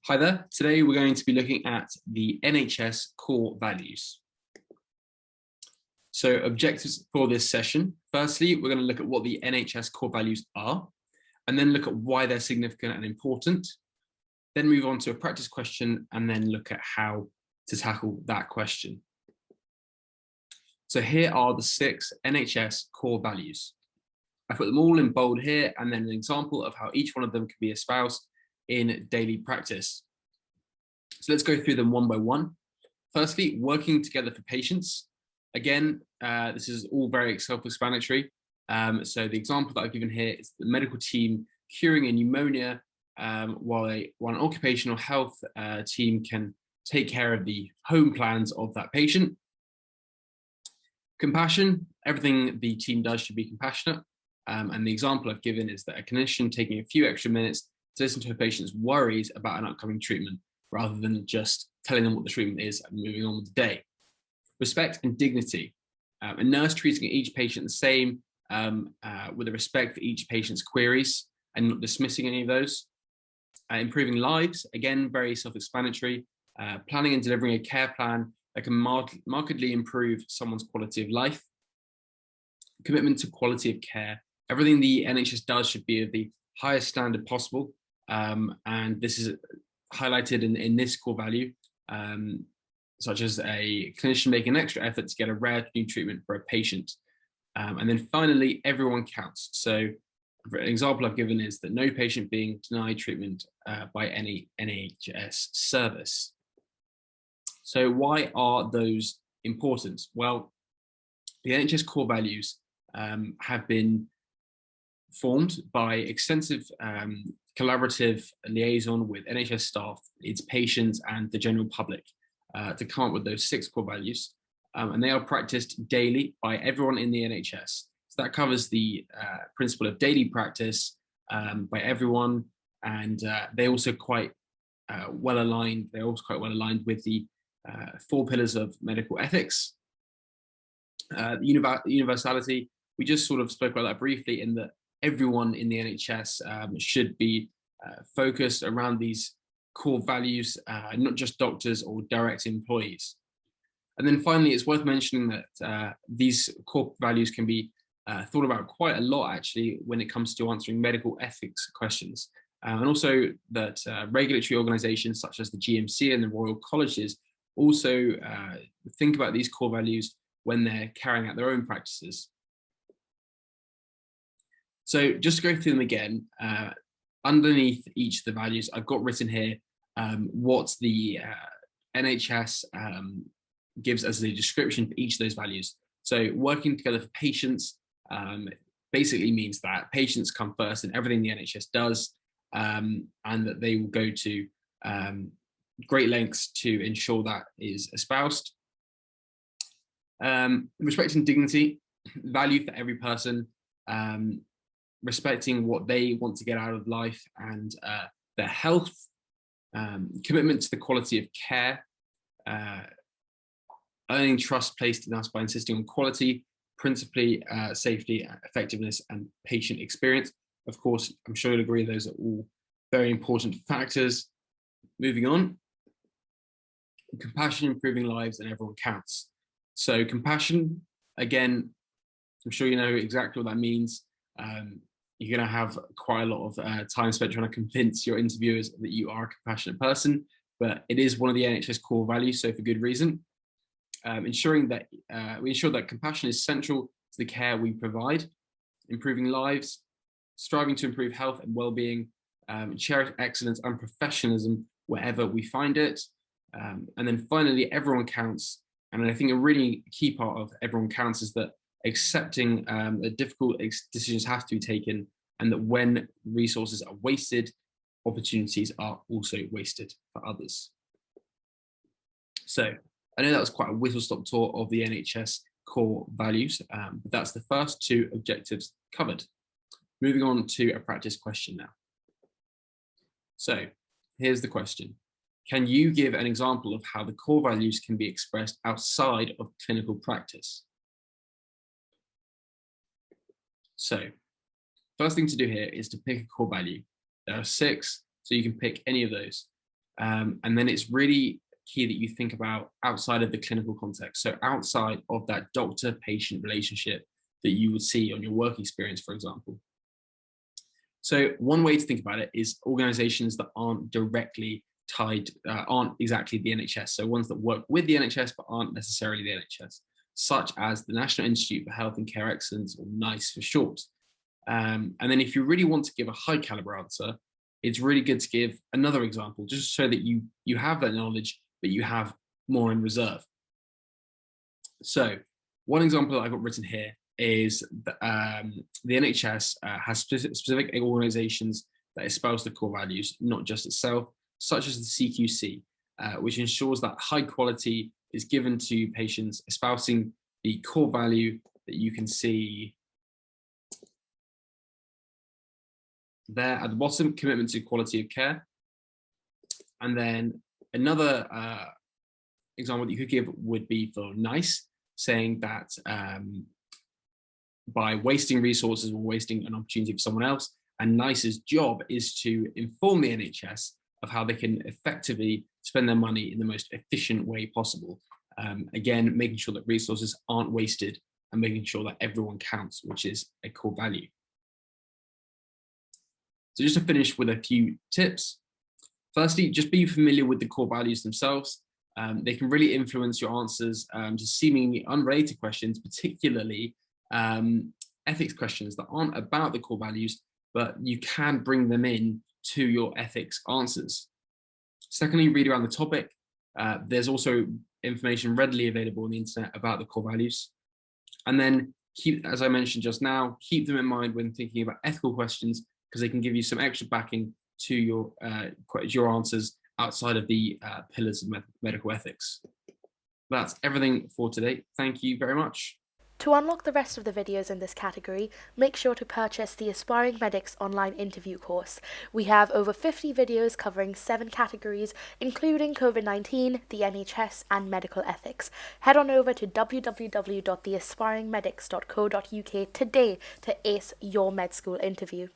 Hi there, today we're going to be looking at the NHS Core Values. So objectives for this session. Firstly, we're going to look at what the NHS Core Values are, and then look at why they're significant and important. Then move on to a practice question, and then look at how to tackle that question. So here are the 6 NHS Core Values. I put them all in bold here, and then an example of how each one of them can be espoused in daily practice. So let's go through them one by one. Firstly, working together for patients. Again, this is all very self-explanatory. So the example that I've given here is the medical team curing a pneumonia while an occupational health team can take care of the home plans of that patient. Compassion, everything the team does should be compassionate. And the example I've given is that a clinician taking a few extra minutes to listen to a patient's worries about an upcoming treatment, rather than just telling them what the treatment is and moving on with the day. Respect and dignity. A nurse treating each patient the same with a respect for each patient's queries and not dismissing any of those. Improving lives, again, very self-explanatory. Planning and delivering a care plan that can markedly improve someone's quality of life. Commitment to quality of care. Everything the NHS does should be of the highest standard possible. And this is highlighted in this core value, such as a clinician making an extra effort to get a rare new treatment for a patient. And then finally, everyone counts. So an example I've given is that no patient being denied treatment by any NHS service. So why are those important? Well, the NHS core values have been formed by extensive collaborative liaison with NHS staff, its patients, and the general public to come up with those 6 core values. And they are practiced daily by everyone in the NHS. So that covers the principle of daily practice by everyone, and they also quite well aligned. They're also quite well aligned with the 4 pillars of medical ethics. Universality, we just sort of spoke about that briefly, in that everyone in the NHS should be focused around these core values, not just doctors or direct employees. And then finally, it's worth mentioning that these core values can be thought about quite a lot, actually, when it comes to answering medical ethics questions. And also that regulatory organisations such as the GMC and the Royal Colleges also think about these core values when they're carrying out their own practices. So just to go through them again, underneath each of the values, I've got written here what the NHS gives as a description for each of those values. So working together for patients basically means that patients come first in everything the NHS does, and that they will go to great lengths to ensure that is espoused. Respecting dignity, value for every person, respecting what they want to get out of life and their health, commitment to the quality of care, earning trust placed in us by insisting on quality, principally safety, effectiveness, and patient experience. Of course, I'm sure you'll agree those are all very important factors. Moving on, compassion, improving lives, and everyone counts. So compassion, again, I'm sure you know exactly what that means. You're going to have quite a lot of time spent trying to convince your interviewers that you are a compassionate person, but it is one of the NHS core values, so for good reason. Ensuring that we ensure that compassion is central to the care we provide, improving lives, striving to improve health and well-being, cherish excellence and professionalism wherever we find it. And then finally, everyone counts. And I think a really key part of everyone counts is that accepting that difficult decisions have to be taken, and that when resources are wasted, opportunities are also wasted for others. So I know that was quite a whistle-stop tour of the NHS core values, but that's the first 2 objectives covered. Moving on to a practice question now. So here's the question. Can you give an example of how the core values can be expressed outside of clinical practice? So first thing to do here is to pick a core value. There are 6, so you can pick any of those. And then it's really key that you think about outside of the clinical context. So outside of that doctor-patient relationship that you would see on your work experience, for example. So one way to think about it is organizations that aren't directly tied, aren't exactly the NHS. So ones that work with the NHS, but aren't necessarily the NHS, such as the National Institute for Health and Care Excellence, or NICE for short. And then if you really want to give a high caliber answer, it's really good to give another example, just so that you have that knowledge, but you have more in reserve. So one example that I've got written here is the NHS has specific organizations that espouse the core values, not just itself, such as the CQC, which ensures that high quality is given to patients espousing the core value that you can see there at the bottom, commitment to quality of care. And then another example that you could give would be for NICE, saying that by wasting resources, we're wasting an opportunity for someone else. And NICE's job is to inform the NHS of how they can effectively spend their money in the most efficient way possible. Again, making sure that resources aren't wasted and making sure that everyone counts, which is a core value. So just to finish with a few tips. Firstly, just be familiar with the core values themselves. They can really influence your answers to seemingly unrelated questions, particularly ethics questions that aren't about the core values, but you can bring them in to your ethics answers. Secondly, read around the topic. There's also information readily available on the internet about the core values. And then keep, as I mentioned just now, keep them in mind when thinking about ethical questions, because they can give you some extra backing to your answers outside of the pillars of medical ethics. That's everything for today. Thank you very much. To unlock the rest of the videos in this category, make sure to purchase the Aspiring Medics online interview course. We have over 50 videos covering 7 categories, including COVID-19, the NHS, and medical ethics. Head on over to www.theaspiringmedics.co.uk today to ace your med school interview.